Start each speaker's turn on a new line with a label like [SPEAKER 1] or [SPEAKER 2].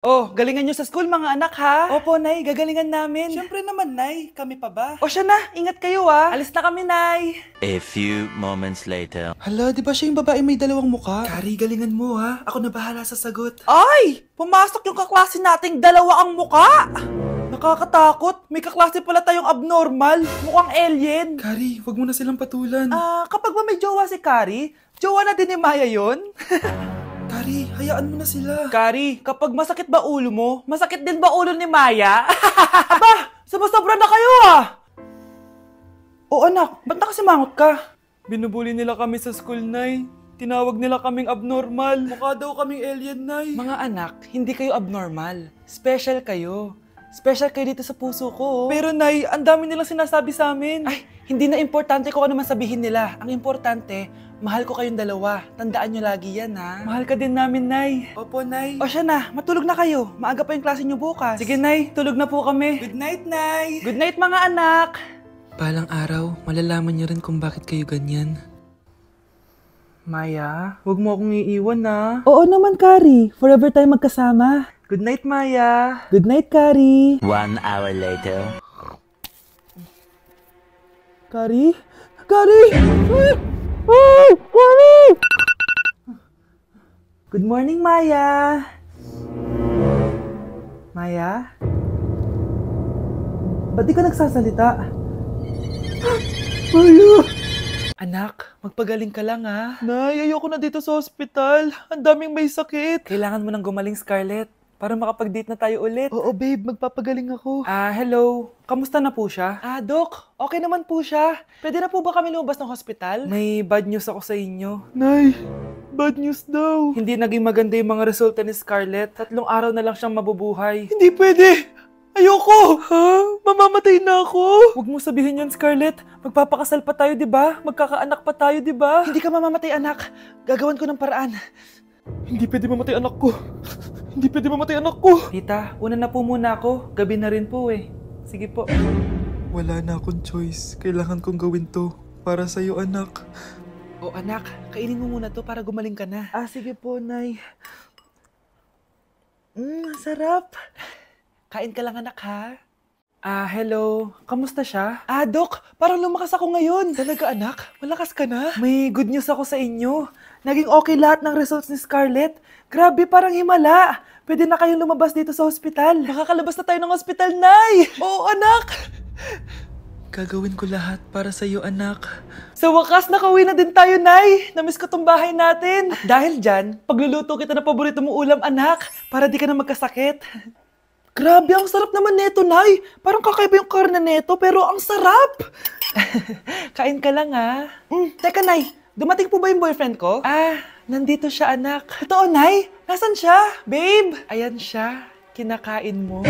[SPEAKER 1] Oh, galingan nyo sa school mga anak ha? Opo, Nay, gagalingan namin. Siyempre naman, Nay. Kami pa ba? O siya na, ingat kayo ha. Alis na kami, Nay.
[SPEAKER 2] A few moments later.
[SPEAKER 1] Hala, di ba siya yung babae may dalawang muka? Kari, galingan mo ha. Ako na bahala sa sagot. Ay! Pumasok yung kaklase nating dalawa ang muka! Nakakatakot. May kaklase pala tayong abnormal. Mukhang alien. Kari, wag mo na silang patulan. Kapag ba may jowa si Kari, jowa na din ni Maya yun? Kari, hayaan mo na sila. Kari, kapag masakit ba ulo mo, masakit din ba ulo ni Maya? Aba, sobra na kayo ah! O anak, ba't nakasimangot ka? Binubuli nila kami sa school, Nay. Tinawag nila kaming abnormal. Mukha daw kaming alien, Nay. Mga anak, hindi kayo abnormal. Special kayo. Special kayo dito sa puso ko. Pero Nay, ang dami nilang sinasabi sa amin. Ay, hindi na importante kung ano man sabihin nila. Ang importante, mahal ko kayong dalawa. Tandaan nyo lagi yan, ha? Mahal ka din namin, Nay. Opo, Nay. O siya na, matulog na kayo. Maaga pa yung klase nyo bukas. Sige, Nay, tulog na po kami. Good night, Nay. Good night, mga anak.
[SPEAKER 3] Balang araw, malalaman niyo rin kung bakit kayo ganyan.
[SPEAKER 1] Maya, huwag mo akong iiwan, na. Oo naman, Kari. Forever tayo magkasama. Good night, Maya. Good night, Kari.
[SPEAKER 2] 1 hour later.
[SPEAKER 1] Kari? Kari! Kari! Good morning, Maya. Maya? Ba't di ka nagsasalita? Maya! Anak, magpagaling ka lang ha. Nay, ayoko na dito sa ospital. Ang daming may sakit. Kailangan mo nang gumaling, Scarlett. Para makapag-date na tayo ulit. Oo, babe. Magpapagaling ako. Hello. Kamusta na po siya? Doc. Okay naman po siya. Pwede na po ba kami lumabas ng hospital? May bad news ako sa inyo. Nay, bad news daw. Hindi naging maganda yung mga resulta ni Scarlett. 3 araw na lang siyang mabubuhay. Hindi pwede! Ayoko! Ha? Mamamatay na ako! Huwag mo sabihin yun, Scarlett. Magpapakasal pa tayo, di ba? Magkakaanak pa tayo, di ba? Hindi ka mamamatay, anak. Gagawan ko ng paraan. Hindi pwede mamatay anak ko. Hindi pwede mamatay anak ko. Tita, una na po muna ako. Gabi na rin po eh. Sige po. Wala na akong choice. Kailangan kong gawin to. Para sa'yo, anak. O anak, kainin mo muna to para gumaling ka na. Sige po, Nay. Sarap. Kain ka lang, anak, ha? Hello. Kamusta siya? Doc, parang lumakas ako ngayon. Talaga, anak? Malakas ka na? May good news ako sa inyo. Naging okay lahat ng results ni Scarlett. Grabe, parang himala. Pwede na kayong lumabas dito sa hospital. Makakalabas na tayo ng hospital, Nay! Oo, anak!
[SPEAKER 3] Gagawin ko lahat para sa'yo, anak.
[SPEAKER 1] Sa wakas, nakauwi na din tayo, Nay. Namiss ko tong bahay natin. At dahil dyan, pagluluto kita na paborito mong ulam, anak, para di ka na magkasakit. Grabe, ang sarap naman neto, Nay. Parang kakaiba yung karne neto, pero ang sarap. Kain ka lang, ha? Teka, Nay. Dumating po ba yung boyfriend ko? Nandito siya, anak. Totoo, Nay? Nasaan siya? Babe! Ayan siya. Kinakain mo.